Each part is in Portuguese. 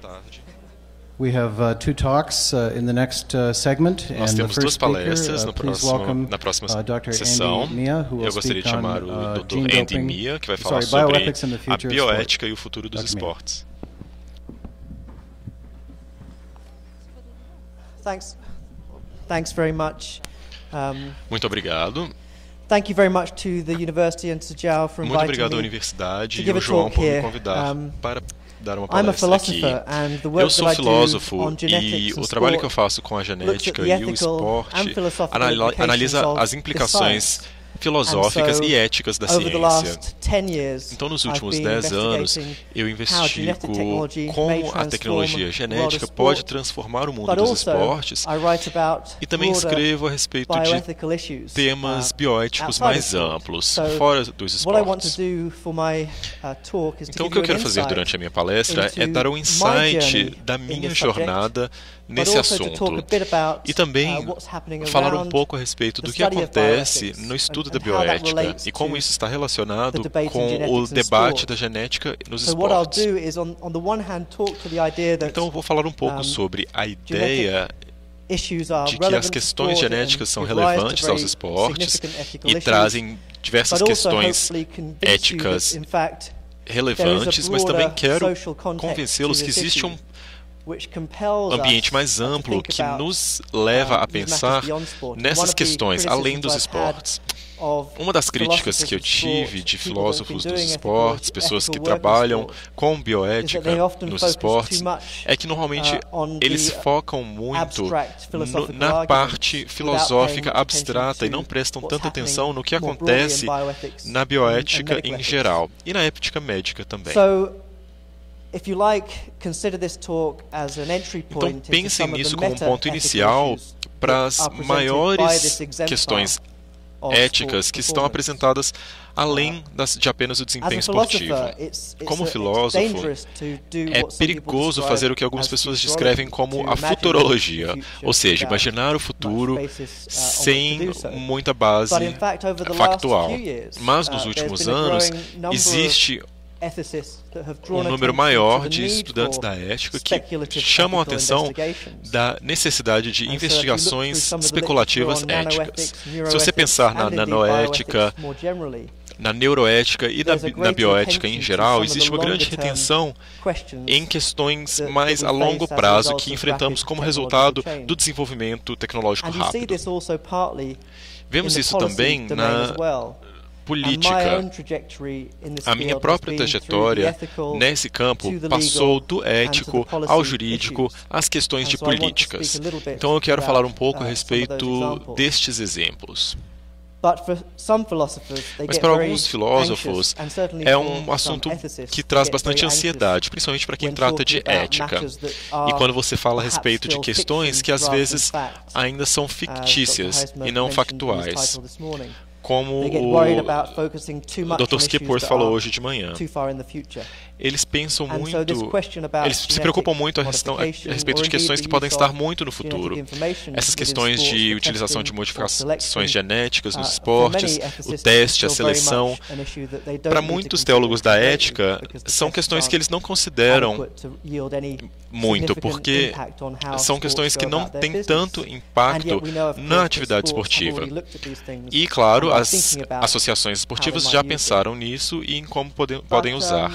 tarde. We have two talks in the next segment, Nós and the temos first duas palestras speaker, no please próximo, welcome na próxima Dr. sessão. Andy Mia, who will Eu gostaria de speak chamar on o Dr. gene Andy doping, Mia, que vai falar bioethics in the sobre a future of sport. bioética e o futuro dos Dr. Mia. esportes. Thanks very much. Muito obrigado. Thank you very much to the university and to Zhao for Muito inviting obrigado à me universidade to e give ao a João talk por me here. convidar para dar uma I'm a palestra aqui. philosopher, and the Eu work sou that I do filósofo on e genetics o and trabalho que eu sport faço com a genética looks at e the o ethical esporte and philosophical analisa implications as of implicações this science. filosóficas And so, e éticas da over the ciência. last 10 years, Então, nos I've últimos been 10 anos, investigating eu how investigo genetic technology may como a transform tecnologia the world genética of pode sport, transformar o mundo but dos also esportes, I write about e também broader escrevo a respeito de bioethical issues, temas bioéticos outside mais of sport. amplos, So, fora dos what I want to esportes. do for my talk is to Então, o give que eu you quero an fazer insight durante a minha palestra é into dar um my insight journey da in minha this subject, jornada but nesse also to talk a assunto bit about, e também what's happening falar um around pouco a respeito do the que study of acontece bioethics no estudo and da how that bioética relates e como to isso está relacionado the debate in com o genetics and debate sport. da genética nos So what I'll esportes. do is, on the one hand, talk to the idea that Então, eu vou falar um pouco sobre a ideia issues are de que as relevant to questões sport genéticas and são give rise to relevantes aos very esportes significant ethical e issues, trazem diversas but also questões hopefully convince you éticas that, in fact, relevantes, mas também quero social context convencê-los to que this existe issue, um which compels ambiente us mais to amplo think que about, nos leva a these pensar matters beyond sport. One nessas of the questões além dos criticisms I've had esportes. of Uma das críticas que eu philosophers of tive sport, de people that have filósofos been dos doing esportes, pessoas que ethical work in trabalham sport, com is that bioética they often nos focus esportes, too much, é que normalmente on eles the focam muito abstract philosophical na arguments parte without filosófica paying abstrata e attention não to prestam what's tanta atenção no que happening more broadly in acontece bioethics na and bioética medical em ethics. geral e na ética médica também. So, if you like, consider this talk as an entry Então point into pensem some of nisso the como um ponto meta-ethical inicial issues para that as are presented by maiores this exemplar questões of éticas sport que estão performance. apresentadas além de apenas o desempenho As a esportivo. philosopher, it's Como it's filósofo, dangerous to do é what some people perigoso describe fazer o que algumas as pessoas futurology, descrevem como to a imagine futurologia, the future ou seja, without imaginar o much futuro basis, on sem which to do so. muita base But in fact, over the last factual. few years, Mas nos there's últimos been a anos growing number of existe ethicists that have um drawn número attention maior to the de need estudantes for da ética que speculative chamam a ethical atenção investigations. da necessidade de And so if you look investigações through some of the especulativas literature on éticas. nanoethics, Se você pensar na neuroethics, and indeed nanoética, bioethics more generally, na neuroética e there's a na greater bioética em attention to geral, some of existe the uma grande longer-term retenção questions em questões that mais we a longo face as a prazo result que of enfrentamos rapid como technological resultado change. do desenvolvimento tecnológico And you see rápido. this also partly Vemos in the isso policy também domain as na well. And my política. own trajectory in this A minha field própria has been trajetória through the ethical nesse campo to the passou legal do and to ético the policy ao jurídico issues. às questões And de so I want to políticas. speak a little bit Então eu quero falar um pouco a about, some of those respeito examples. destes exemplos. But for some philosophers, they Mas get para very alguns filósofos anxious, and certainly é for um some assunto ethicists, que they traz get bastante very anxious ansiedade, principalmente para quem when trata de talking about ética. matters that E are quando você fala a perhaps respeito de still questões que às fictions vezes rather than facts, ainda são as Dr. fictícias Heisman e não mentioned in his factuais, title this morning. como They get worried about focusing too o much Dr. on Skipworth issues that falou are hoje de manhã. too far in the future. Eles pensam And muito, so this question about eles se preocupam muito a modification, respeito or de questões indeed que the podem use estar of muito no futuro. genetic information Essas within questões sports de for utilização de testing or modificações selection, genéticas nos for many esportes, o ethicists, teste, a it's still very seleção. much an issue that they don't Para need to muitos consider teólogos da greatly ética, because the são tests questões que aren't eles não consideram adequate to yield any muito, significant porque impact on how são sports questões que go não about their têm business. tanto And impacto yet we know, of na course, atividade that sports have esportiva. already looked at these things E, claro, and are as thinking about associações esportivas how they já might use pensaram nisso e em como podem usar.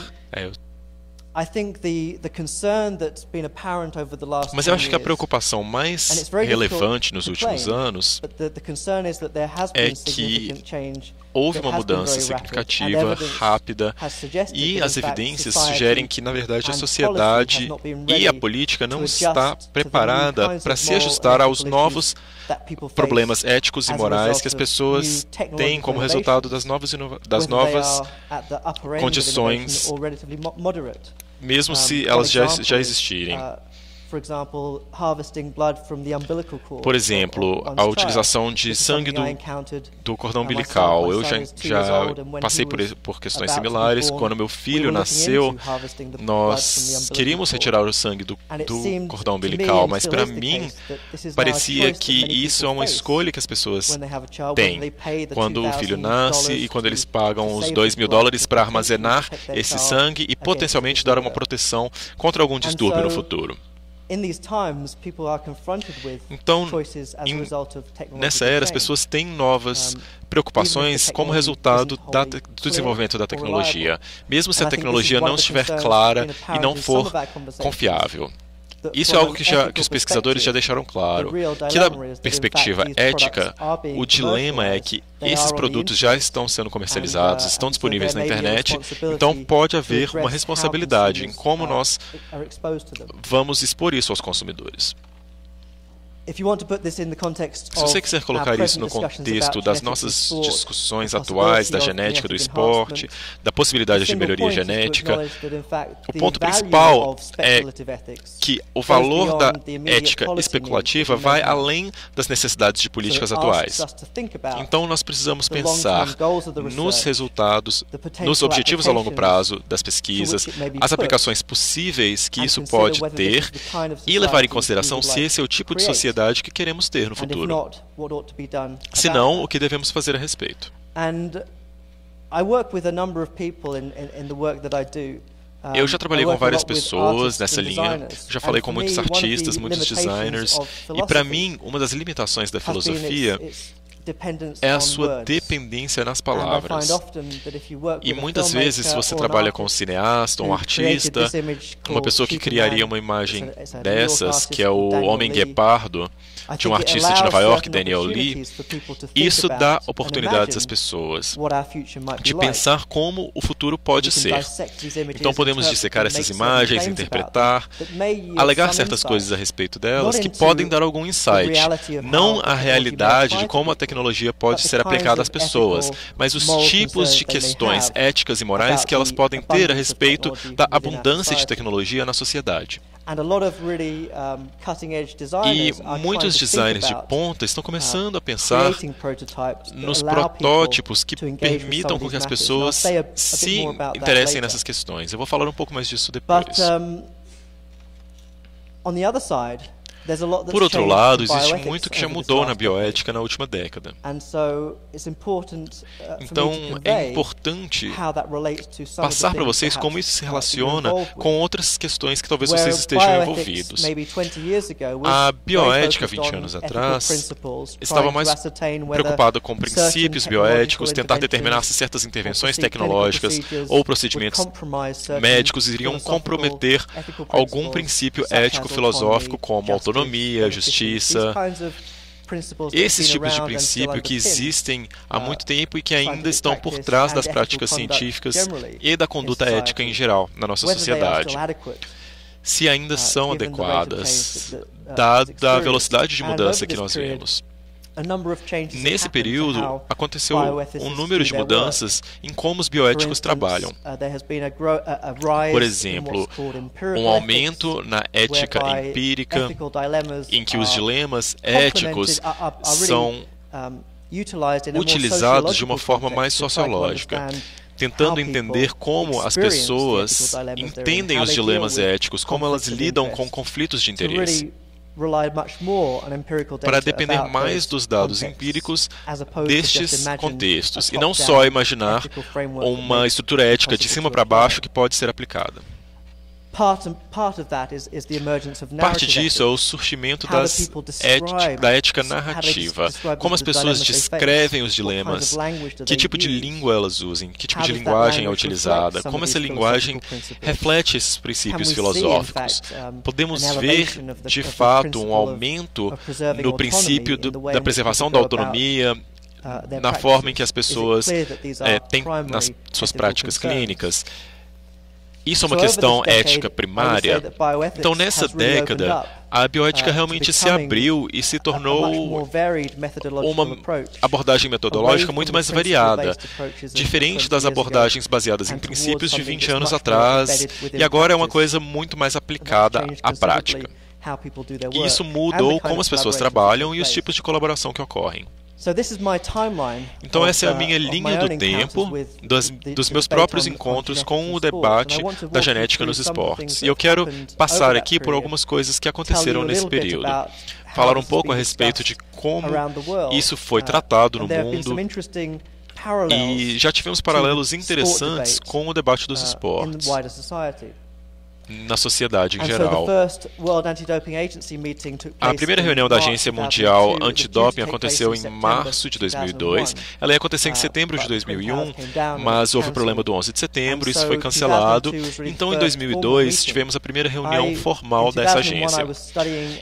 I think the concern that's been apparent over the last Mas eu 10 acho que a years, preocupação and mais it's very relevante difficult nos to últimos claim, anos but the concern is that there has é been que significant change houve that uma has been mudança very rapid, and significativa, evidence rápida, has suggested e that, as in fact, evidências society sugerem que, na verdade, a and sociedade policy have not been e a ready política não to está adjust to the new preparada kinds para of se moral ajustar and aos ethical novos issues that people face problemas éticos e as a morais result que as of pessoas new têm como technological resultado das innovations, novas whether they are at the upper end of condições, innovation or relatively moderate. mesmo se One elas já example is, existirem. Por exemplo, a utilização de sangue do cordão umbilical. Eu já passei por questões similares. Quando meu filho nasceu, nós queríamos retirar o sangue do cordão umbilical, mas para mim parecia que isso é uma escolha que as pessoas têm. Quando o filho nasce e quando eles pagam os $2.000 para armazenar esse sangue e potencialmente dar uma proteção contra algum distúrbio no futuro. Então, nessa era, as pessoas têm novas preocupações como resultado do desenvolvimento da tecnologia, mesmo se a tecnologia não estiver clara e não for confiável. Isso é algo que os pesquisadores já deixaram claro, que da perspectiva ética, o dilema é que esses produtos já estão sendo comercializados, estão disponíveis na internet, então pode haver uma responsabilidade em como nós vamos expor isso aos consumidores. Se você quiser colocar isso no contexto das nossas discussões atuais, da genética do esporte, da possibilidade de melhoria genética, o ponto principal é que o valor da ética especulativa vai além das necessidades de políticas atuais. Então, nós precisamos pensar nos resultados, nos objetivos a longo prazo das pesquisas, as aplicações possíveis que isso pode ter e levar em consideração se esse é o tipo de sociedade que queremos ter no futuro. Se não, o que devemos fazer a respeito. Eu já trabalhei com várias pessoas nessa linha, já falei com muitos artistas, muitos designers, e para mim, uma das limitações da filosofia é a sua dependência nas palavras. E muitas vezes, se você trabalha com um cineasta, um artista, uma pessoa que criaria uma imagem dessas, que é o Homem Guepardo, de um artista de Nova York, Daniel Lee, isso dá oportunidades às pessoas de pensar como o futuro pode ser. Então podemos dissecar essas imagens, interpretar, alegar certas coisas a respeito delas que podem dar algum insight. Não a realidade de como a tecnologia pode ser aplicada às pessoas, mas os tipos de questões éticas e morais que elas podem ter a respeito da abundância de tecnologia na sociedade. E muitos designers de ponta estão começando a pensar nos protótipos que permitam com que as pessoas se interessem nessas questões. Eu vou falar um pouco mais disso depois. Por outro lado, existe muito que já mudou na bioética na última década. Então, é importante passar para vocês como isso se relaciona com outras questões que talvez vocês estejam envolvidos. A bioética, 20 anos atrás, estava mais preocupada com princípios bioéticos, tentar determinar se certas intervenções tecnológicas ou procedimentos médicos iriam comprometer algum princípio ético-filosófico como autonomia, justiça, esses tipos de princípio que existem há muito tempo e que ainda estão por trás das práticas científicas e da conduta ética em geral na nossa sociedade. Se ainda são adequadas, dada a velocidade de mudança que nós vemos. Nesse período, aconteceu um número de mudanças em como os bioéticos trabalham. Por exemplo, um aumento na ética empírica, em que os dilemas éticos são utilizados de uma forma mais sociológica, tentando entender como as pessoas entendem os dilemas éticos, como elas lidam com conflitos de interesse, para depender mais dos dados empíricos destes contextos, e não só imaginar uma estrutura ética de cima para baixo que pode ser aplicada. Parte disso é o surgimento da ética narrativa, como as pessoas descrevem os dilemas, que tipo de língua elas usam, que tipo de linguagem é utilizada, como essa linguagem reflete esses princípios filosóficos. Podemos ver, de fato, um aumento no princípio da preservação da autonomia, na forma em que as pessoas têm nas suas práticas clínicas. Isso é uma questão ética primária. Então, nessa década, a bioética realmente se abriu e se tornou uma abordagem metodológica muito mais variada, diferente das abordagens baseadas em princípios de 20 anos atrás, e agora é uma coisa muito mais aplicada à prática. E isso mudou como as pessoas trabalham e os tipos de colaboração que ocorrem. Então essa é a minha linha do tempo dos meus próprios encontros com o debate da genética nos esportes. E eu quero passar aqui por algumas coisas que aconteceram nesse período. Falar um pouco a respeito de como isso foi tratado no mundo. E já tivemos paralelos interessantes com o debate dos esportes na sociedade em geral. A primeira reunião da Agência Mundial Antidoping aconteceu em março de 2002. Ela ia acontecer em setembro de 2001, mas houve o problema do 11 de setembro, isso foi cancelado. Então, em 2002, tivemos a primeira reunião formal dessa agência.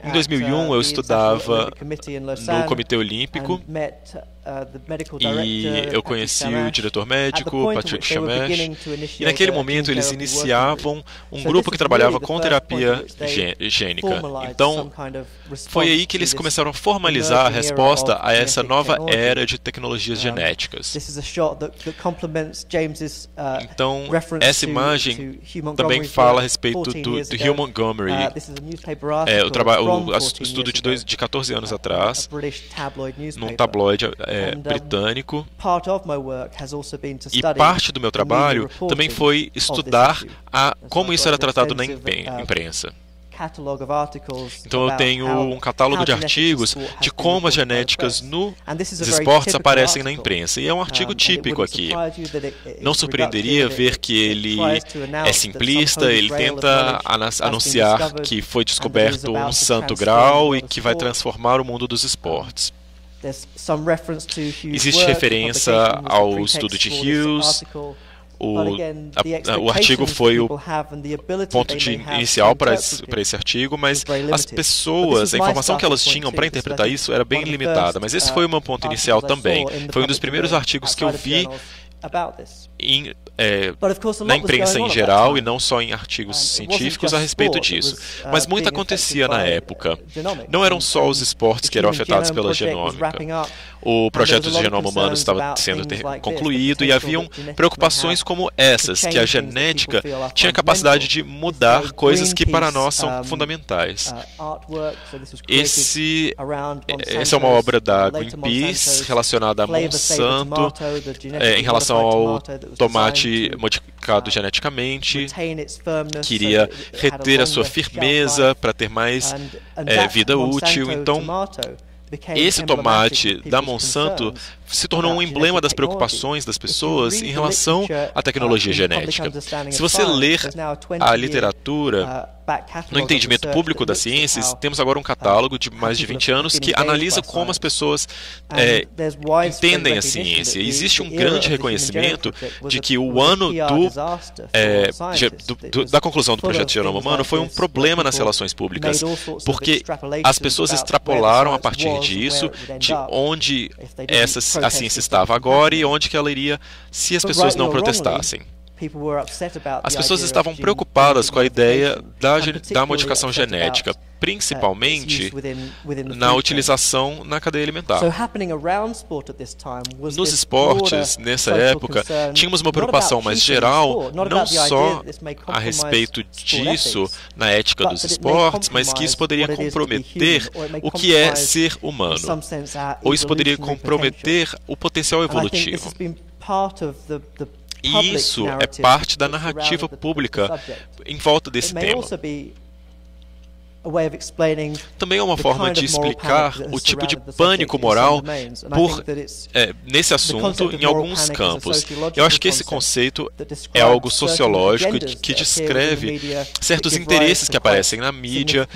Em 2001, eu estudava no Comitê Olímpico e eu conheci o diretor médico, Patrick Chamesh, e naquele momento eles iniciavam um grupo que trabalhava com terapia gênica. Então, foi aí que eles começaram a formalizar a resposta a essa nova era de tecnologias genéticas. Então, essa imagem também fala a respeito do Hugh Montgomery, o estudo de 14 anos atrás, num tabloide britânico, e parte do meu trabalho também foi estudar como isso era tratado na imprensa. Então eu tenho um catálogo de artigos de como as genéticas nos esportes aparecem na imprensa. E é um artigo típico aqui. Não surpreenderia ver que ele é simplista, ele tenta anunciar que foi descoberto um santo grau e que vai transformar o mundo dos esportes. Existe referência ao estudo de Hughes. O artigo foi o ponto inicial para esse artigo, mas as pessoas, a informação que elas tinham para interpretar isso era bem limitada. Mas esse foi o meu ponto inicial também. Foi um dos primeiros artigos que eu vi na imprensa em geral e não só em artigos científicos a respeito disso. Mas muito acontecia na época. Não eram só os esportes que eram afetados pela genômica. O projeto do genoma humano estava sendo concluído e haviam preocupações como essas, que a genética tinha a capacidade de mudar coisas que para nós são fundamentais. Essa é uma obra da Greenpeace relacionada a Monsanto, em relação ao tomate modificado geneticamente, queria reter a sua firmeza para ter mais vida útil. Então, esse tomate da Monsanto se tornou um emblema das preocupações das pessoas em relação à tecnologia genética. Se você ler a literatura, no entendimento público das ciências, temos agora um catálogo de mais de 20 anos que analisa como as pessoas entendem a ciência. Existe um grande reconhecimento de que o ano da conclusão do projeto Genoma Humano foi um problema nas relações públicas, porque as pessoas extrapolaram a partir disso de onde a ciência estava agora e onde que ela iria se as pessoas não protestassem. As pessoas estavam preocupadas com a ideia da modificação genética, principalmente na utilização na cadeia alimentar. Nos esportes, nessa época, tínhamos uma preocupação mais geral, não só a respeito disso na ética dos esportes, mas que isso poderia comprometer o que é ser humano, ou isso poderia comprometer o potencial evolutivo. E isso é parte da narrativa pública em volta desse tema. Também é uma forma de explicar o tipo de pânico moral nesse assunto em alguns campos. Eu acho que esse conceito é algo sociológico que descreve certos interesses que aparecem na mídia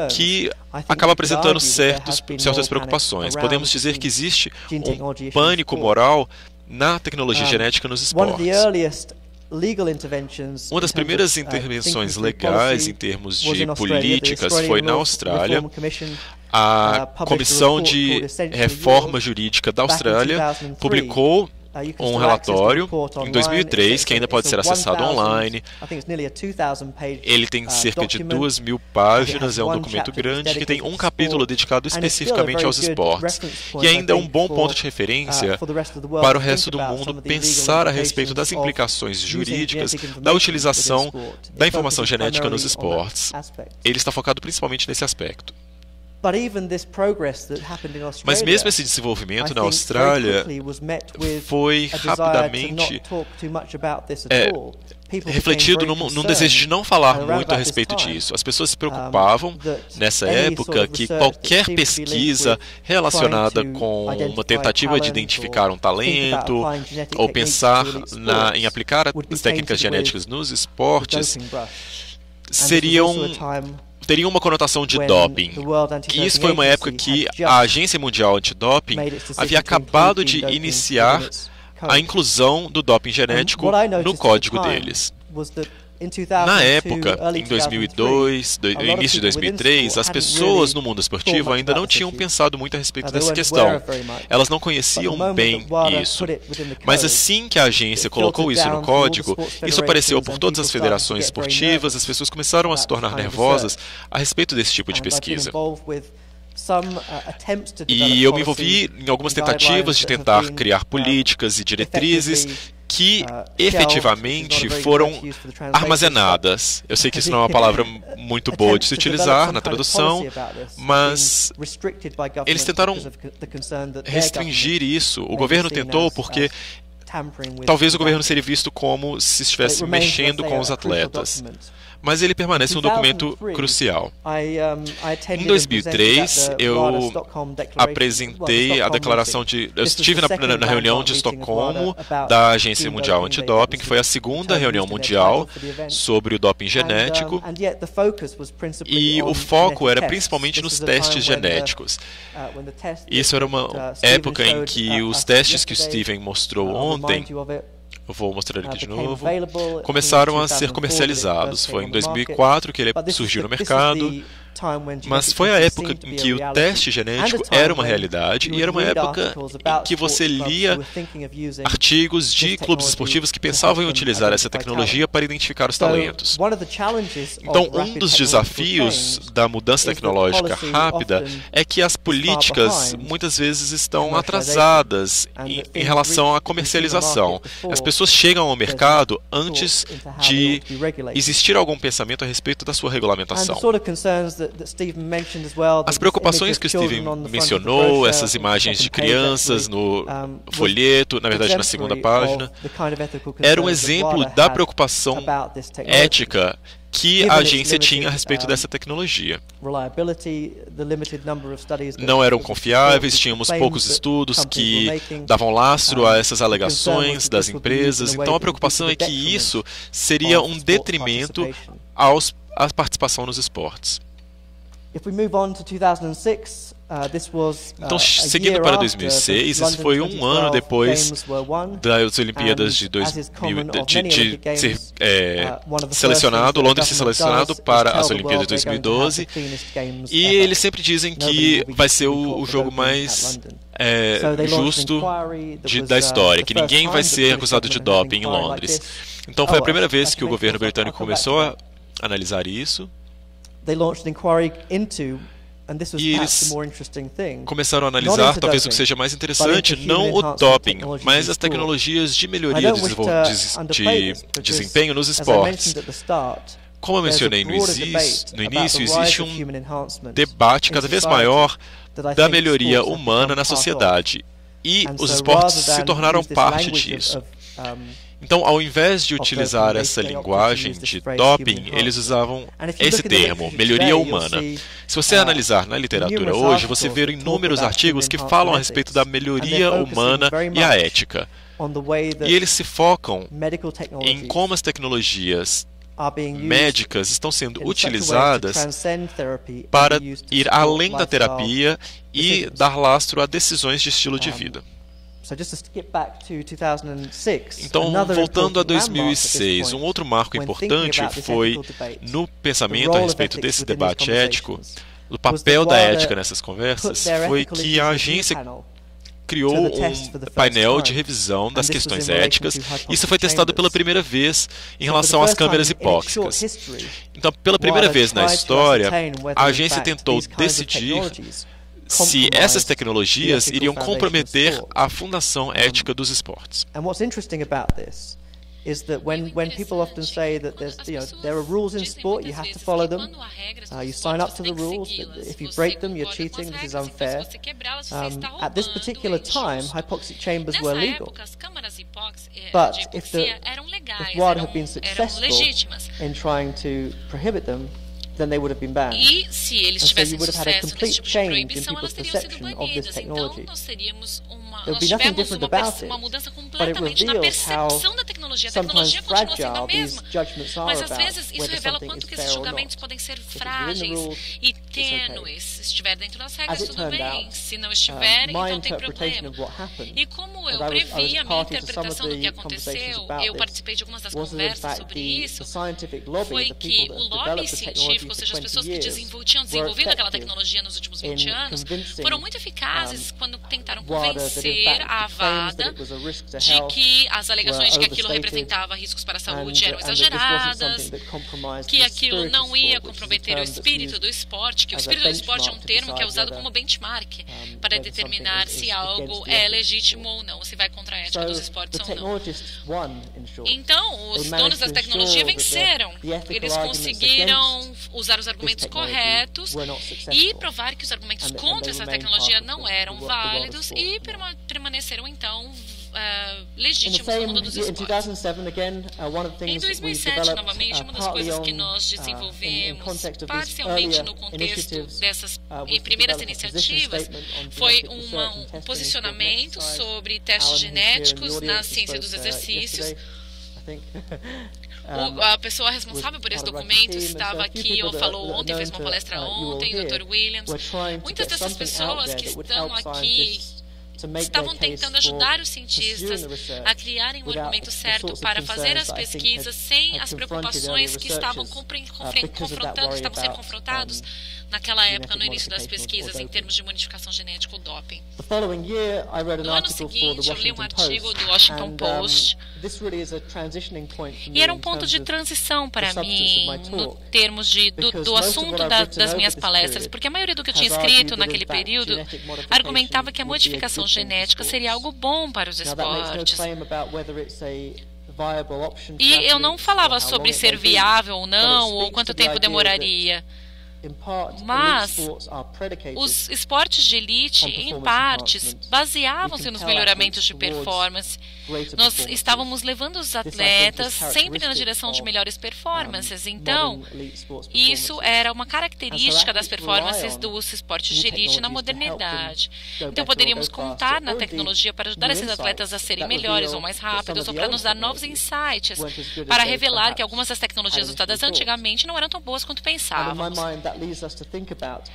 que acaba apresentando certas preocupações. Podemos dizer que existe um pânico moral na tecnologia genética nos esportes. Uma das primeiras intervenções legais em termos de políticas foi na Austrália. A Comissão de Reforma Jurídica da Austrália publicou um relatório em 2003 que ainda pode ser acessado online. Ele tem cerca de 2.000 páginas, é um documento grande que tem um capítulo dedicado especificamente aos esportes. E ainda é um bom ponto de referência para o resto do mundo pensar a respeito das implicações jurídicas da utilização da informação genética nos esportes. Ele está focado principalmente nesse aspecto. Mas mesmo esse desenvolvimento na Austrália foi rapidamente refletido num desejo de não falar muito a respeito disso. As pessoas se preocupavam nessa época que qualquer pesquisa relacionada com uma tentativa de identificar um talento ou pensar em aplicar as técnicas genéticas nos esportes teria uma conotação de doping. E isso foi uma época que a Agência Mundial Antidoping havia acabado de iniciar a inclusão do doping genético no código deles. Na época, em 2002, início de 2003, as pessoas no mundo esportivo ainda não tinham pensado muito a respeito dessa questão. Elas não conheciam bem isso. Mas assim que a agência colocou isso no código, isso apareceu por todas as federações esportivas, as pessoas começaram a se tornar nervosas a respeito desse tipo de pesquisa. E eu me envolvi em algumas tentativas de tentar criar políticas e diretrizes que efetivamente foram armazenadas. Eu sei que isso não é uma palavra muito boa de se utilizar na tradução, mas eles tentaram restringir isso. O governo tentou porque talvez o governo seria visto como se estivesse mexendo com os atletas. Mas ele permanece um documento crucial. Em 2003, eu apresentei a declaração de... Eu estive na reunião de Estocolmo da Agência Mundial Antidoping, que foi a segunda reunião mundial sobre o doping genético, e o foco era principalmente nos testes genéticos. Isso era uma época em que os testes que o Steven mostrou ontem, eu vou mostrar ele aqui de novo, começaram a ser comercializados. Foi em 2004 que ele surgiu no mercado, mas foi a época em que o teste genético era uma realidade e era uma época em que você lia artigos de clubes esportivos que pensavam em utilizar essa tecnologia para identificar os talentos. Então, um dos desafios da mudança tecnológica rápida é que as políticas muitas vezes estão atrasadas em relação à comercialização. As pessoas chegam ao mercado antes de existir algum pensamento a respeito da sua regulamentação. As preocupações que o Steven mencionou, essas imagens de crianças no folheto, na verdade na segunda página, era um exemplo da preocupação ética que a agência tinha a respeito dessa tecnologia. Não eram confiáveis, tínhamos poucos estudos que davam lastro a essas alegações das empresas, então a preocupação é que isso seria um detrimento à participação nos esportes. Então, seguindo para 2006, esse foi um ano depois das Olimpíadas de 2000, de ser selecionado, Londres ser selecionado para as Olimpíadas de 2012, e eles sempre dizem que vai ser o jogo mais justo da história, que ninguém vai ser acusado de doping em Londres. Então, foi a primeira vez que o governo britânico começou a analisar isso. E eles começaram a analisar, talvez o que seja mais interessante, não o doping, mas as tecnologias de melhoria de desempenho nos esportes. Como eu mencionei no início, existe um debate cada vez maior da melhoria humana na sociedade, e os esportes se tornaram parte disso. Então, ao invés de utilizar essa linguagem de doping, eles usavam esse termo, melhoria humana. Se você analisar na literatura hoje, você vê inúmeros artigos que falam a respeito da melhoria humana e a ética. E eles se focam em como as tecnologias médicas estão sendo utilizadas para ir além da terapia e dar lastro a decisões de estilo de vida. Então, voltando a 2006, um outro marco importante foi, no pensamento a respeito desse debate ético, o papel da ética nessas conversas, foi que a agência criou um painel de revisão das questões éticas. Isso foi testado pela primeira vez em relação às câmeras hipóxicas. Então, pela primeira vez na história, a agência tentou decidir se essas tecnologias iriam comprometer a fundação ética dos esportes. Is that when people often say that there are rules in sport, you have to follow them. You sign up to the rules. If you break them, you're cheating. This is unfair. At this particular time, hypoxic chambers were legal. But if WADA had been successful in trying to prohibit them, then they would have been banned. E se eles tivessem sucesso nesse tipo de proibição, elas teriam sido banidas. Então, nós tivemos uma mudança completamente na percepção da tecnologia. A tecnologia continua sendo a mesma, mas às vezes isso revela quanto que esses julgamentos podem ser frágeis e tênues. Se estiver dentro das regras, tudo bem. Se não estiver, então tem problema. E como eu previ a minha interpretação do que aconteceu, eu participei de algumas das conversas sobre isso, foi que o lobby científico, ou seja, as pessoas que tinham desenvolvido aquela tecnologia nos últimos 20 anos, foram muito eficazes quando tentaram convencer a WADA de que as alegações de que aquilo representava riscos para a saúde eram exageradas, que aquilo não ia comprometer o espírito do esporte, que o espírito do esporte é um termo que é usado como benchmark para determinar se algo é legítimo ou não, se vai contra a ética dos esportes ou não. Então, os donos da tecnologia venceram. Eles conseguiram usar os argumentos corretos e provar que os argumentos contra essa tecnologia não eram válidos e permaneceram então legítimos no mundo dos esportes. Em 2007, novamente, uma das coisas que nós desenvolvemos, parcialmente no contexto dessas primeiras iniciativas, foi um posicionamento sobre testes genéticos na ciência dos exercícios. A pessoa responsável por esse documento estava aqui, ou falou ontem, fez uma palestra ontem, o Dr. Williams. Muitas dessas pessoas que estão aqui estavam tentando ajudar os cientistas a criarem o argumento certo para fazer as pesquisas sem as preocupações que estavam sendo confrontados naquela época, no início das pesquisas, em termos de modificação genética ou doping. No ano seguinte, eu li um artigo do Washington Post, e era um ponto de transição para mim, no termos do assunto das minhas palestras, porque a maioria do que eu tinha escrito naquele período argumentava que a modificação genética seria algo bom para os esportes. E eu não falava sobre ser viável ou não, ou quanto tempo demoraria. Mas os esportes de elite, em partes, baseavam-se nos melhoramentos de performance. Nós estávamos levando os atletas sempre na direção de melhores performances. Então, isso era uma característica das performances dos esportes de elite na modernidade. Então, poderíamos contar na tecnologia para ajudar esses atletas a serem melhores ou mais rápidos, ou para nos dar novos insights, para revelar que algumas das tecnologias usadas antigamente não eram tão boas quanto pensávamos.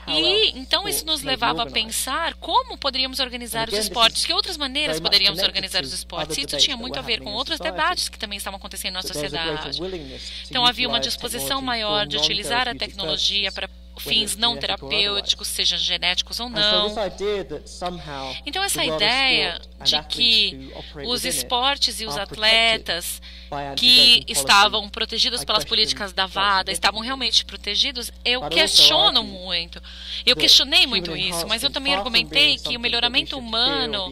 E então isso nos levava a pensar como poderíamos organizar os esportes, que outras maneiras poderíamos organizar os esportes. E isso tinha muito a ver com outros debates que também estavam acontecendo na sociedade. Então havia uma disposição maior de utilizar a tecnologia para fins não terapêuticos, sejam genéticos ou não. Então essa ideia de que os esportes e os atletas que estavam protegidos pelas políticas da WADA estavam realmente protegidos, eu questiono muito. Eu questionei muito isso, mas eu também argumentei que o melhoramento humano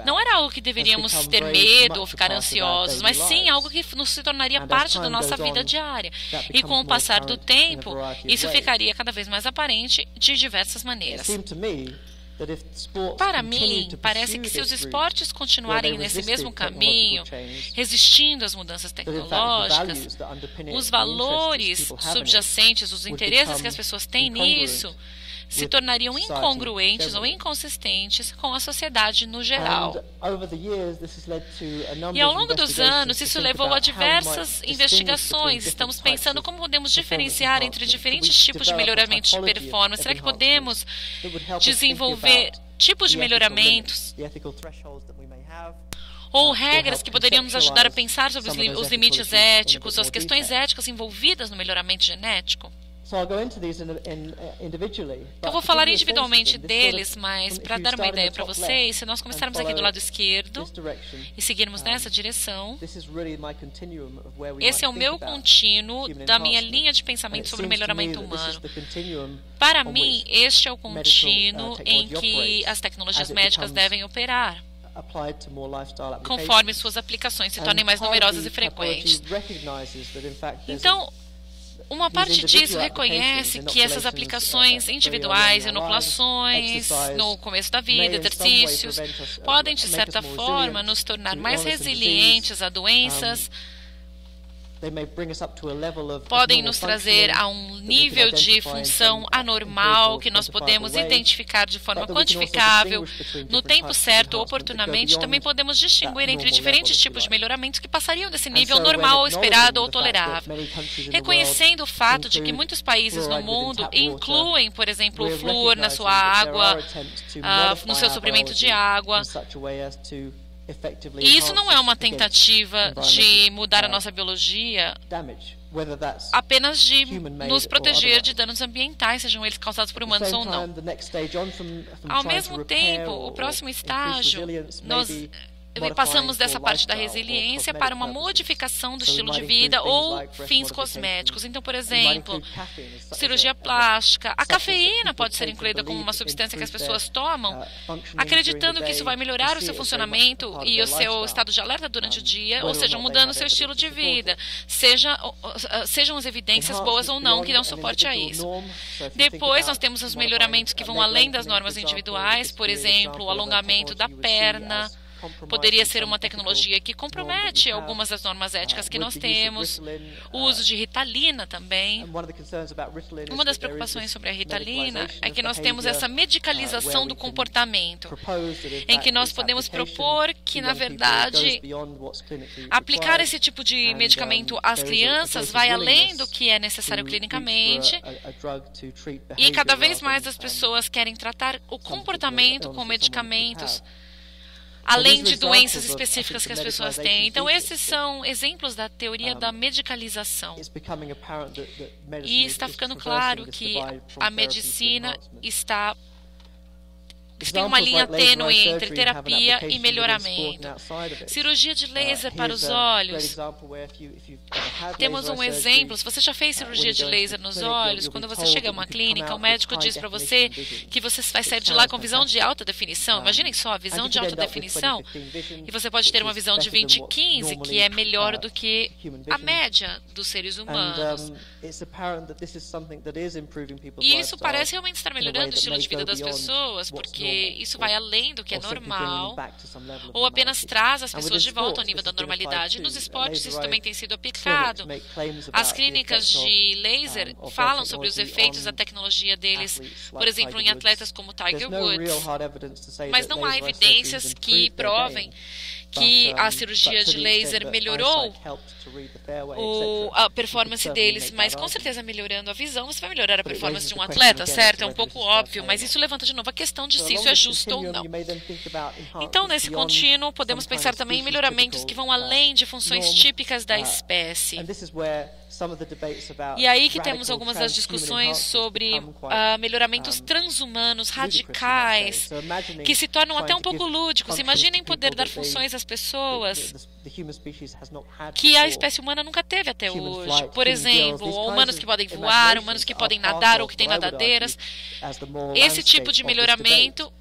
não era algo que deveríamos ter medo ou ficar ansiosos, mas sim algo que nos se tornaria parte da nossa vida diária. E com o passar do tempo, isso ficaria cada vez mais aparente de diversas maneiras. Para mim, parece que se os esportes continuarem nesse mesmo caminho, resistindo às mudanças tecnológicas, os valores subjacentes, os interesses que as pessoas têm nisso, se tornariam incongruentes ou inconsistentes com a sociedade no geral. E ao longo dos anos, isso levou a diversas investigações. Estamos pensando como podemos diferenciar entre diferentes tipos de melhoramentos de performance. Será que podemos desenvolver tipos de melhoramentos ou regras que poderiam nos ajudar a pensar sobre os limites éticos, as questões éticas envolvidas no melhoramento genético? Eu vou falar individualmente deles, mas para dar uma ideia para vocês, se nós começarmos aqui do lado esquerdo e seguirmos nessa direção, esse é o meu contínuo da minha linha de pensamento sobre o melhoramento humano. Para mim, este é o contínuo em que as tecnologias médicas devem operar, conforme suas aplicações se tornem mais numerosas e frequentes. Então, uma parte disso reconhece que essas aplicações individuais, inoculações, no começo da vida, exercícios, podem, de certa forma, nos tornar mais resilientes a doenças, podem nos trazer a um nível de função anormal que nós podemos identificar de forma quantificável, no tempo certo, oportunamente. Também podemos distinguir entre diferentes tipos de melhoramentos que passariam desse nível normal, esperado ou tolerável. Reconhecendo o fato de que muitos países no mundo incluem, por exemplo, o flúor na sua água, no seu suprimento de água. E isso não é uma tentativa de mudar a nossa biologia, apenas de nos proteger de danos ambientais, sejam eles causados por humanos ou não. Ao mesmo tempo, o próximo estágio, nós passamos dessa parte da resiliência para uma modificação do estilo de vida ou fins cosméticos. Então, por exemplo, cirurgia plástica. A cafeína pode ser incluída como uma substância que as pessoas tomam, acreditando que isso vai melhorar o seu funcionamento e o seu estado de alerta durante o dia, ou seja, mudando o seu estilo de vida. Sejam as evidências boas ou não que dão suporte a isso. Depois, nós temos os melhoramentos que vão além das normas individuais, por exemplo, o alongamento da perna. Poderia ser uma tecnologia que compromete algumas das normas éticas que nós temos. O uso de Ritalina também. Uma das preocupações sobre a Ritalina é que nós temos essa medicalização do comportamento, em que nós podemos propor que, na verdade, aplicar esse tipo de medicamento às crianças vai além do que é necessário clinicamente, e cada vez mais as pessoas querem tratar o comportamento com medicamentos, além de doenças específicas que as pessoas têm. Então, esses são exemplos da teoria da medicalização. E está ficando claro que a medicina tem uma linha tênue entre terapia e melhoramento. Cirurgia de laser para os olhos. Temos um exemplo. Se você já fez cirurgia de laser nos olhos, quando você chega a uma clínica, o médico diz para você que você vai sair de lá com visão de alta definição. Imaginem só, a visão de alta definição. E você pode ter uma visão de 20/15, que é melhor do que a média dos seres humanos. E isso parece realmente estar melhorando o estilo de vida das pessoas, porque isso vai além do que é normal, ou apenas traz as pessoas de volta ao nível da normalidade. Nos esportes, isso também tem sido aplicado. As clínicas de laser falam sobre os efeitos da tecnologia deles, por exemplo, em atletas como Tiger Woods. Mas não há evidências que provem que a cirurgia de laser melhorou a performance deles, mas com certeza melhorando a visão, você vai melhorar a performance de um atleta, certo? É um pouco óbvio, mas isso levanta de novo a questão de se isso é justo ou não. Então, nesse contínuo, podemos pensar também em melhoramentos que vão além de funções típicas da espécie. E aí que temos algumas das discussões sobre melhoramentos transhumanos radicais, que se tornam até um pouco lúdicos. Imaginem poder dar funções às pessoas que a espécie humana nunca teve até hoje. Por exemplo, humanos que podem voar, humanos que podem nadar ou que têm nadadeiras. Esse tipo de melhoramento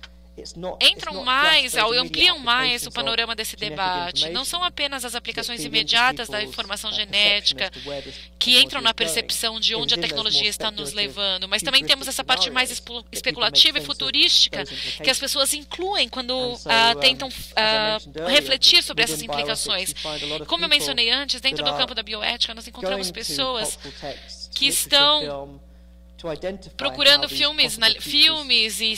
entram mais, ou ampliam mais o panorama desse debate. Não são apenas as aplicações imediatas da informação genética que entram na percepção de onde a tecnologia está nos levando, mas também temos essa parte mais especulativa e futurística que as pessoas incluem quando tentam refletir sobre essas implicações. Como eu mencionei antes, dentro do campo da bioética, nós encontramos pessoas que estão procurando filmes e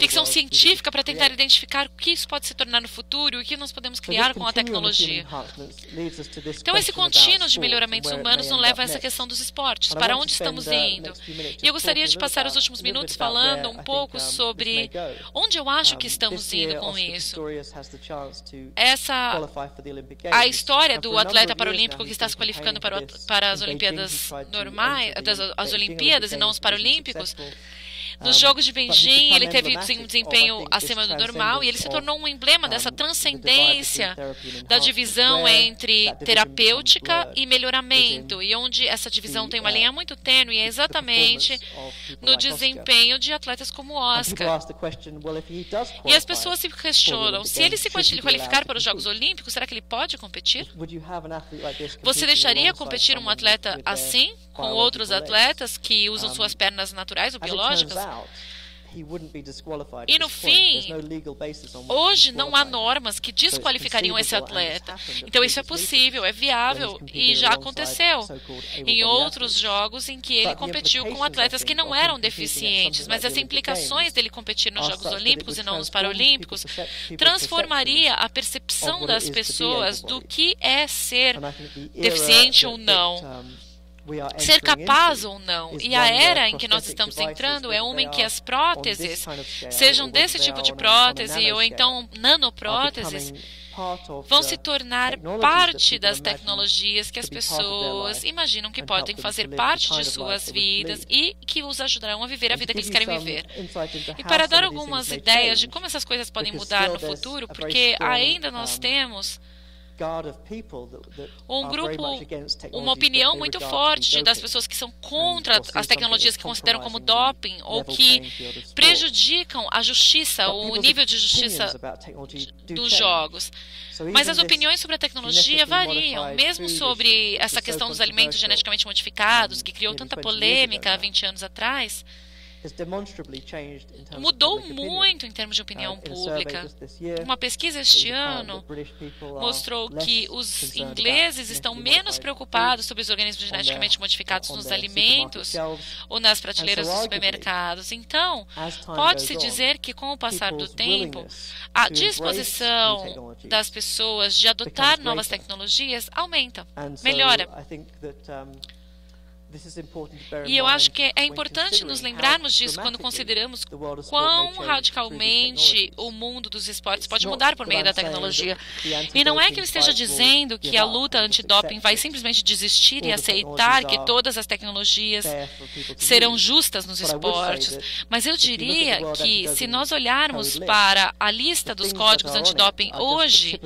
ficção científica para tentar identificar o que isso pode se tornar no futuro e o que nós podemos criar com a tecnologia. Então, esse contínuo de melhoramentos humanos nos leva a essa questão dos esportes. Para onde estamos indo? E eu gostaria de passar os últimos minutos falando um pouco sobre onde eu acho que estamos indo com isso. A história do atleta paralímpico que está se qualificando para as Olimpíadas normais, as Olimpíadas e não os Paralímpicos. Nos Jogos de Beijing, ele teve um desempenho acima do normal e ele se tornou um emblema dessa transcendência da divisão entre terapêutica e melhoramento, e onde essa divisão tem uma linha muito tênue é exatamente no desempenho de atletas como Oscar. E as pessoas se questionam, se ele se qualificar para os Jogos Olímpicos, será que ele pode competir? Você deixaria competir um atleta assim, com outros atletas que usam suas pernas naturais ou biológicas? E no fim, hoje não há normas que desqualificariam esse atleta. Então isso é possível, é viável e já aconteceu em outros jogos em que ele competiu com atletas que não eram deficientes, mas as implicações dele competir nos Jogos Olímpicos e não nos Paralímpicos transformaria a percepção das pessoas do que é ser deficiente ou não, ser capaz ou não. E a era em que nós estamos entrando é uma em que as próteses, sejam desse tipo de prótese ou então nanopróteses, vão se tornar parte das tecnologias que as pessoas imaginam que podem fazer parte de suas vidas e que os ajudarão a viver a vida que eles querem viver. E para dar algumas ideias de como essas coisas podem mudar no futuro, porque ainda nós temos um grupo, uma opinião muito forte das pessoas que são contra as tecnologias que consideram como doping ou que prejudicam a justiça, o nível de justiça dos jogos. Mas as opiniões sobre a tecnologia variam, mesmo sobre essa questão dos alimentos geneticamente modificados, que criou tanta polêmica há 20 anos atrás. Mudou muito em termos de opinião pública. Uma pesquisa este ano mostrou que os ingleses estão menos preocupados sobre os organismos geneticamente modificados nos alimentos ou nas prateleiras dos supermercados. Então, pode-se dizer que, com o passar do tempo, a disposição das pessoas de adotar novas tecnologias aumenta, melhora. E eu acho que é importante nos lembrarmos disso quando consideramos quão radicalmente o mundo dos esportes pode mudar por meio da tecnologia. E não é que eu esteja dizendo que a luta antidoping vai simplesmente desistir e aceitar que todas as tecnologias serão justas nos esportes, mas eu diria que, se nós olharmos para a lista dos códigos antidoping hoje,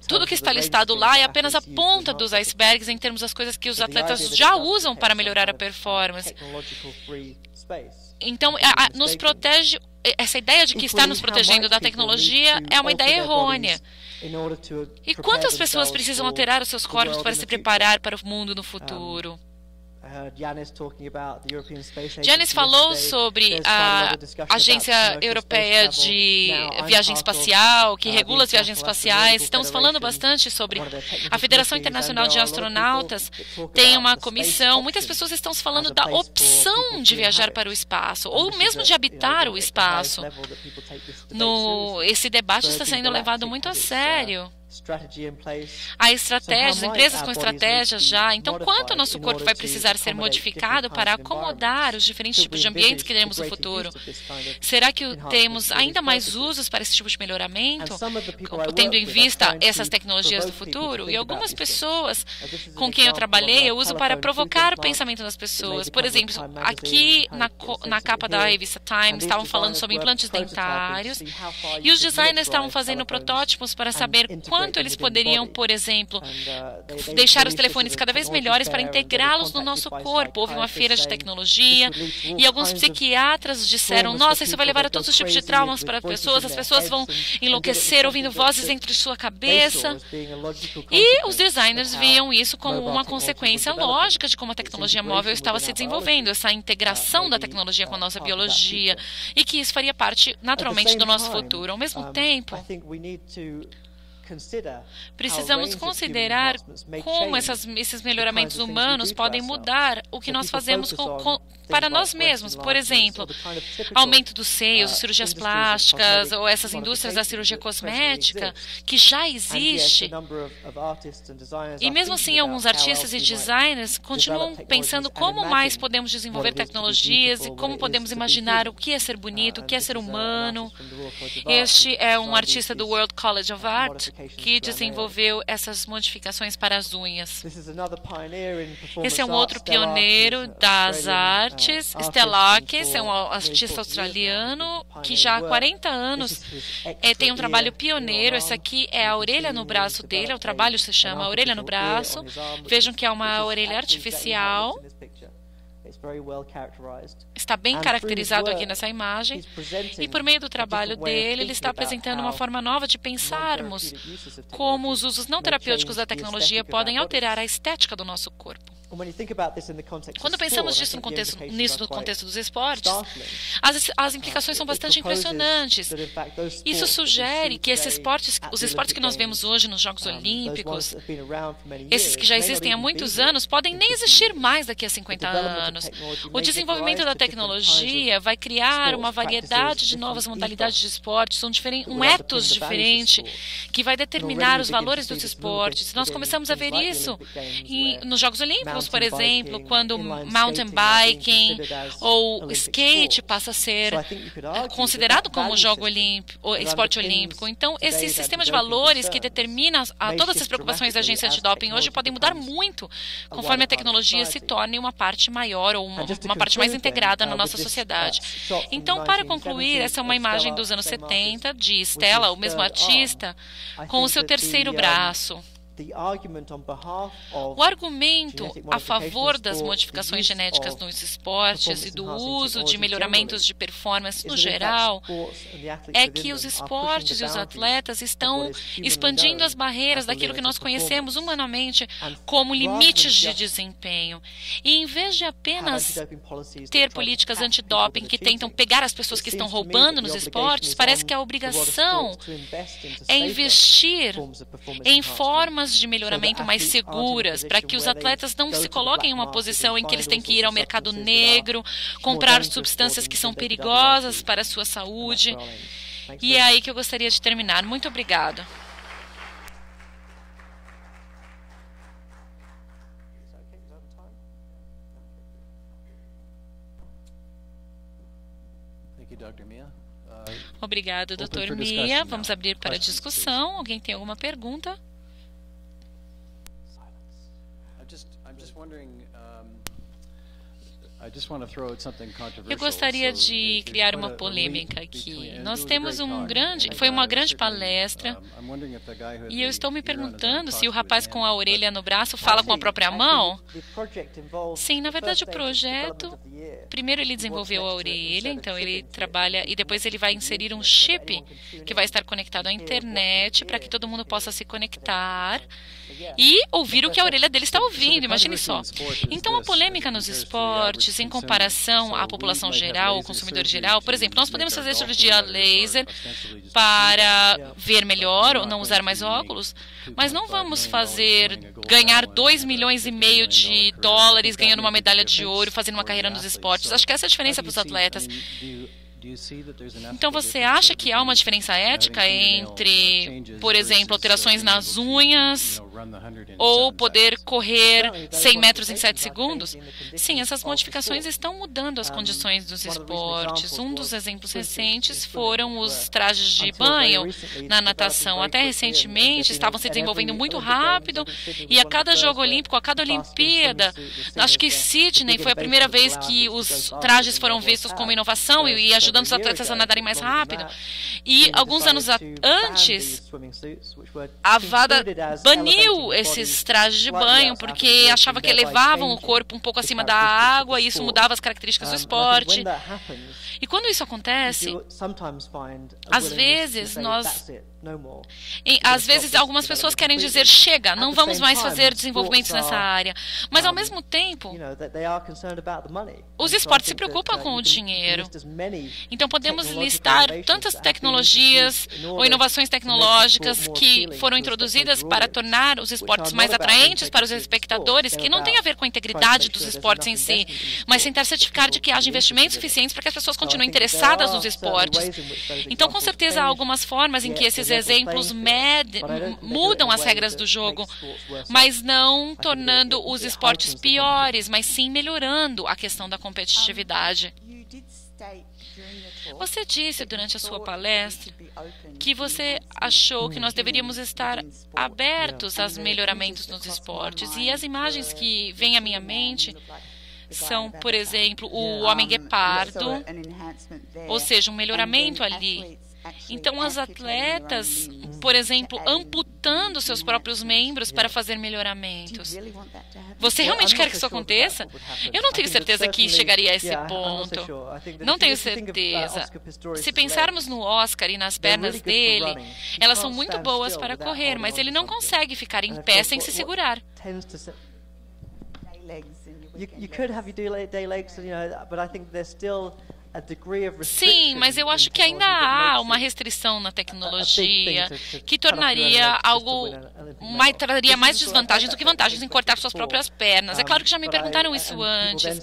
tudo que está listado lá é apenas a ponta dos icebergs em termos das coisas que os atletas já usam para melhorar a performance. Então, nos protege, essa ideia de que está nos protegendo da tecnologia é uma ideia errônea. E quantas pessoas precisam alterar os seus corpos para se preparar para o mundo no futuro? Giannis falou sobre a Agência Europeia de Viagem Espacial, que regula as viagens espaciais. Estamos falando bastante sobre a Federação Internacional de Astronautas, tem uma comissão. Muitas pessoas estão falando da opção de viajar para o espaço, ou mesmo de habitar o espaço. Esse debate está sendo levado muito a sério. Há estratégias, empresas com estratégias já. Então, quanto o nosso corpo vai precisar ser modificado para acomodar os diferentes tipos de ambientes que teremos no futuro? Será que temos ainda mais usos para esse tipo de melhoramento, tendo em vista essas tecnologias do futuro? E algumas pessoas com quem eu trabalhei, eu uso para provocar o pensamento das pessoas. Por exemplo, aqui na capa da revista Time, estavam falando sobre implantes dentários e os designers estavam fazendo protótipos para saber quanto eles poderiam, por exemplo, deixar os telefones cada vez melhores para integrá-los no nosso corpo. Houve uma feira de tecnologia e alguns psiquiatras disseram: nossa, isso vai levar a todos os tipos de traumas para as pessoas vão enlouquecer ouvindo vozes dentro de sua cabeça. E os designers viam isso como uma consequência lógica de como a tecnologia móvel estava se desenvolvendo, essa integração da tecnologia com a nossa biologia, e que isso faria parte naturalmente do nosso futuro. Ao mesmo tempo, precisamos considerar como esses melhoramentos humanos podem mudar o que nós fazemos para nós mesmos. Por exemplo, aumento dos seios, cirurgias plásticas, ou essas indústrias da cirurgia cosmética, que já existe. E mesmo assim, alguns artistas e designers continuam pensando como mais podemos desenvolver tecnologias e como podemos imaginar o que é ser bonito, o que é ser humano. Este é um artista do World College of Art que desenvolveu essas modificações para as unhas. Esse é um outro pioneiro das artes, Stelakis, é um artista australiano que já há 40 anos tem um trabalho pioneiro. Esse aqui é a orelha no braço dele, o trabalho se chama Orelha no Braço. Vejam que é uma orelha artificial. Está bem caracterizado aqui nessa imagem, e por meio do trabalho dele, ele está apresentando uma forma nova de pensarmos como os usos não terapêuticos da tecnologia podem alterar a estética do nosso corpo. Quando pensamos nisso no contexto dos esportes, as implicações são bastante impressionantes. Isso sugere que os esportes que nós vemos hoje nos Jogos Olímpicos, esses que já existem há muitos anos, podem nem existir mais daqui a 50 anos. O desenvolvimento da tecnologia vai criar uma variedade de novas modalidades de esportes, um ethos diferente, que vai determinar os valores dos esportes. Nós começamos a ver isso nos Jogos Olímpicos, por exemplo, quando mountain biking ou skate passa a ser considerado como jogo olímpico, esporte olímpico. Então, esse sistema de valores que determina todas as preocupações da agência antidoping hoje podem mudar muito conforme a tecnologia se torne uma parte maior ou uma parte mais integrada na nossa sociedade. Então, para concluir, essa é uma imagem dos anos 70 de Stella, o mesmo artista, com o seu terceiro braço. O argumento a favor das modificações genéticas nos esportes e do uso de melhoramentos de performance no geral é que os esportes e os atletas estão expandindo as barreiras daquilo que nós conhecemos humanamente como limites de desempenho. E em vez de apenas ter políticas antidoping que tentam pegar as pessoas que estão roubando nos esportes, parece que a obrigação é investir em formas de melhoramento mais seguras, para que os atletas não se coloquem em uma posição em que eles têm que ir ao mercado negro, comprar substâncias que são perigosas para a sua saúde. E é aí que eu gostaria de terminar. Muito obrigado. Obrigado, Dr. Mia. Vamos abrir para discussão. Alguém tem alguma pergunta? Eu gostaria de criar uma polêmica aqui. Nós temos foi uma grande palestra, e eu estou me perguntando se o rapaz com a orelha no braço fala com a própria mão. Sim, na verdade o projeto, primeiro ele desenvolveu a orelha, então ele trabalha, e depois ele vai inserir um chip que vai estar conectado à internet para que todo mundo possa se conectar e ouvir o que a orelha dele está ouvindo, imagine só. Então a polêmica nos esportes, em comparação à população geral, ao consumidor geral, por exemplo, nós podemos fazer cirurgia laser para ver melhor ou não usar mais óculos, mas não vamos ganhar 2,5 milhões de dólares ganhando uma medalha de ouro, fazendo uma carreira nos esportes. Acho que essa é a diferença para os atletas. Então, você acha que há uma diferença ética entre, por exemplo, alterações nas unhas ou poder correr 100 metros em 7 segundos? Sim, essas modificações estão mudando as condições dos esportes. Um dos exemplos recentes foram os trajes de banho na natação. Até recentemente, estavam se desenvolvendo muito rápido, e a cada jogo olímpico, a cada Olimpíada, acho que Sydney foi a primeira vez que os trajes foram vistos como inovação e ajudando os atletas a nadarem mais rápido. E alguns anos antes, a WADA baniu esses trajes de banho porque achava que elevavam o corpo um pouco acima da água e isso mudava as características do esporte. E quando isso acontece, às vezes algumas pessoas querem dizer, chega, não vamos mais fazer desenvolvimentos nessa área. Mas ao mesmo tempo, os esportes se preocupam com o dinheiro. Então, podemos listar tantas tecnologias ou inovações tecnológicas que foram introduzidas para tornar os esportes mais atraentes para os espectadores, que não tem a ver com a integridade dos esportes em si, mas tentar certificar de que haja investimentos suficientes para que as pessoas continuem interessadas nos esportes. Então, com certeza, há algumas formas em que esses exemplos mudam as regras do jogo, mas não tornando os esportes piores, mas sim melhorando a questão da competitividade. Você disse durante a sua palestra que você achou que nós deveríamos estar abertos aos melhoramentos nos esportes. E as imagens que vêm à minha mente são, por exemplo, o homem guepardo, ou seja, um melhoramento ali. Então, os atletas, por exemplo, amputando seus próprios membros para fazer melhoramentos. Você realmente quer que isso aconteça? Eu não tenho certeza que chegaria a esse ponto. Não tenho certeza. Se pensarmos no Oscar e nas pernas dele, elas são muito boas para correr, mas ele não consegue ficar em pé sem se segurar. You could have your day legs, but I think there's still a degree of restriction. Sim, mas eu acho que ainda há uma restrição na tecnologia que tornaria algo traria mais desvantagens do que vantagens em cortar suas próprias pernas. É claro que já me perguntaram isso antes.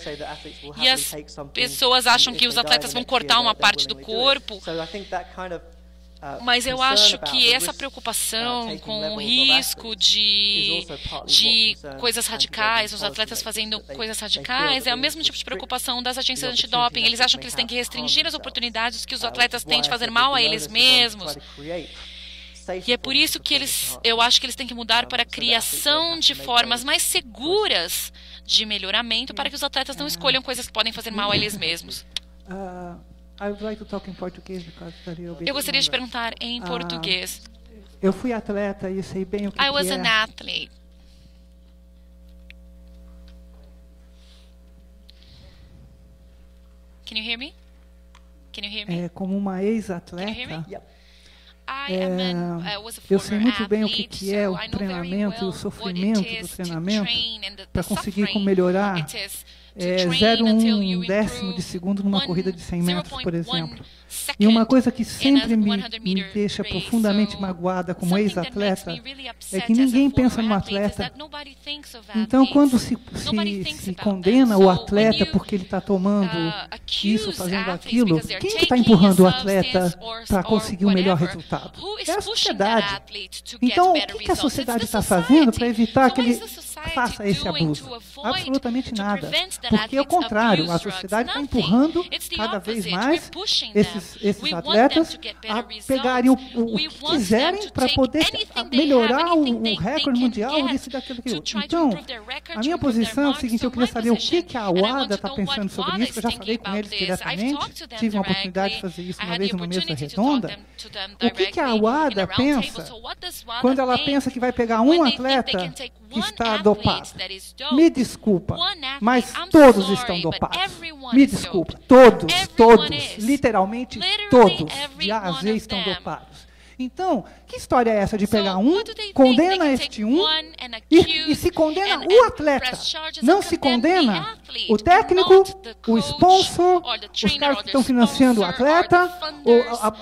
E as pessoas acham que os atletas vão cortar uma parte do corpo. Mas eu acho que essa preocupação com o risco de coisas radicais, os atletas fazendo coisas radicais, é o mesmo tipo de preocupação das agências antidoping. Eles acham que eles têm que restringir as oportunidades que os atletas têm de fazer mal a eles mesmos. E é por isso que eu acho que eles têm que mudar para a criação de formas mais seguras de melhoramento para que os atletas não escolham coisas que podem fazer mal a eles mesmos. Eu gostaria de perguntar em português. Eu fui atleta e sei bem o que I was an athlete. Can you hear me? Can you hear me? Como uma ex-atleta, eu sei muito bem o que é o treinamento e o sofrimento do treinamento para conseguir melhorar 0,1 décimo de segundo numa corrida de 100 metros, por exemplo. E uma coisa que sempre me deixa profundamente magoada como ex-atleta é que ninguém pensa no atleta. Então, quando se condena o atleta porque ele está tomando isso, fazendo aquilo, quem que está empurrando o atleta para conseguir o melhor resultado? É a sociedade. Então, o que a sociedade está fazendo para evitar que ele faça esse abuso? Absolutamente nada. Porque, ao contrário, a sociedade está empurrando cada vez mais esses atletas a pegarem o que quiserem para poder melhorar o recorde mundial, isso, daquilo, daquilo. Então, a minha posição é o seguinte: eu queria saber o que a WADA está pensando sobre isso. Eu já falei com eles diretamente, tive uma oportunidade de fazer isso uma vez numa mesa redonda. O que a WADA pensa quando ela pensa que vai pegar um atleta que está dopado? Me desculpa, mas todos estão dopados. Me desculpa, todos, literalmente todos, de A a Z estão dopados. Então, que história é essa de pegar condena este e se condena o atleta? Não se condena o técnico, o sponsor, os caras que estão financiando o atleta,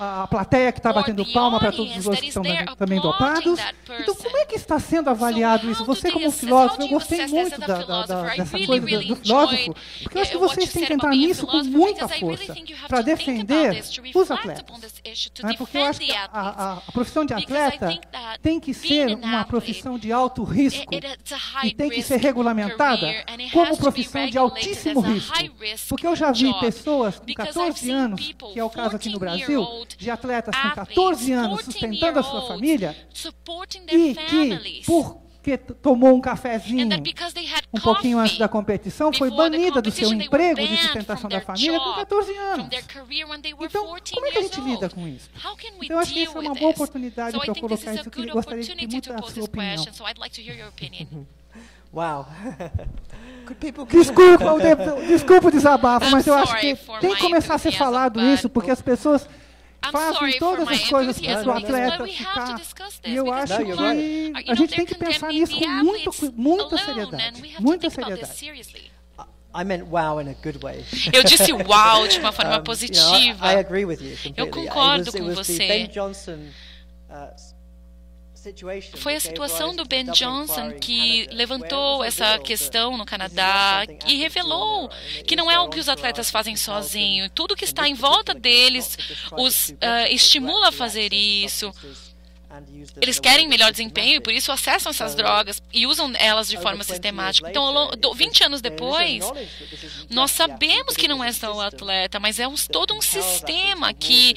a plateia que está batendo palma para todos os outros que estão também dopados. Então, como é que está sendo avaliado isso? Você, como filósofo, eu gostei muito dessa coisa do filósofo, porque eu acho que vocês têm que entrar nisso com muita força para defender os atletas. Porque eu acho que a profissão de atleta tem que ser uma profissão de alto risco e tem que ser regulamentada como profissão de altíssimo risco. Porque eu já vi pessoas de 14 anos, que é o caso aqui no Brasil, de atletas com 14 anos sustentando a sua família e que, porque tomou um cafezinho um pouquinho antes da competição, foi banida do seu emprego de sustentação da família com 14 anos. Então, como é que a gente lida com isso? Então, eu acho que isso é uma boa oportunidade para eu colocar isso, que eu gostaria de ter muito a sua opinião. Uau! Desculpa o desabafo, mas eu acho que tem que começar a ser falado isso, porque as pessoas fazem todas as coisas para o atleta ficar. E eu acho que a gente tem que pensar nisso com muita seriedade. Muita seriedade. Eu disse wow de uma forma positiva. Eu concordo com você. Foi a situação do Ben Johnson que levantou essa questão no Canadá e revelou que não é algo que os atletas fazem sozinhos. Tudo que está em volta deles os estimula a fazer isso. Eles querem melhor desempenho e por isso acessam essas drogas e usam elas de forma sistemática. Então, 20 anos depois, nós sabemos que não é só o atleta, mas é todo um sistema que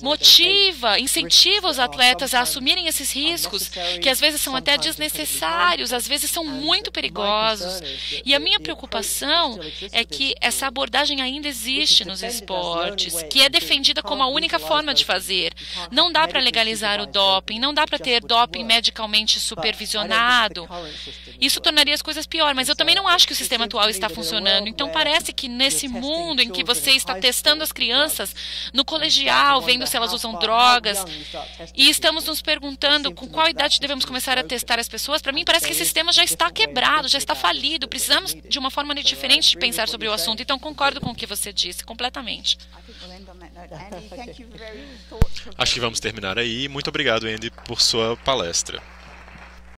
motiva, incentiva os atletas a assumirem esses riscos, que às vezes são até desnecessários, às vezes são muito perigosos. E a minha preocupação é que essa abordagem ainda existe nos esportes, que é defendida como a única forma de fazer. Não dá para legalizar o doping, não dá para ter doping medicalmente supervisionado. Isso tornaria as coisas piores, mas eu também não acho que o sistema atual está funcionando. Então parece que nesse mundo em que você está testando as crianças no colegial, vendo se elas usam drogas, e estamos nos perguntando com qual idade devemos começar a testar as pessoas, para mim parece que esse sistema já está quebrado, já está falido. Precisamos de uma forma diferente de pensar sobre o assunto. Então concordo com o que você disse, completamente. Acho que vamos terminar aí. Muito obrigado, Andy, por sua palestra.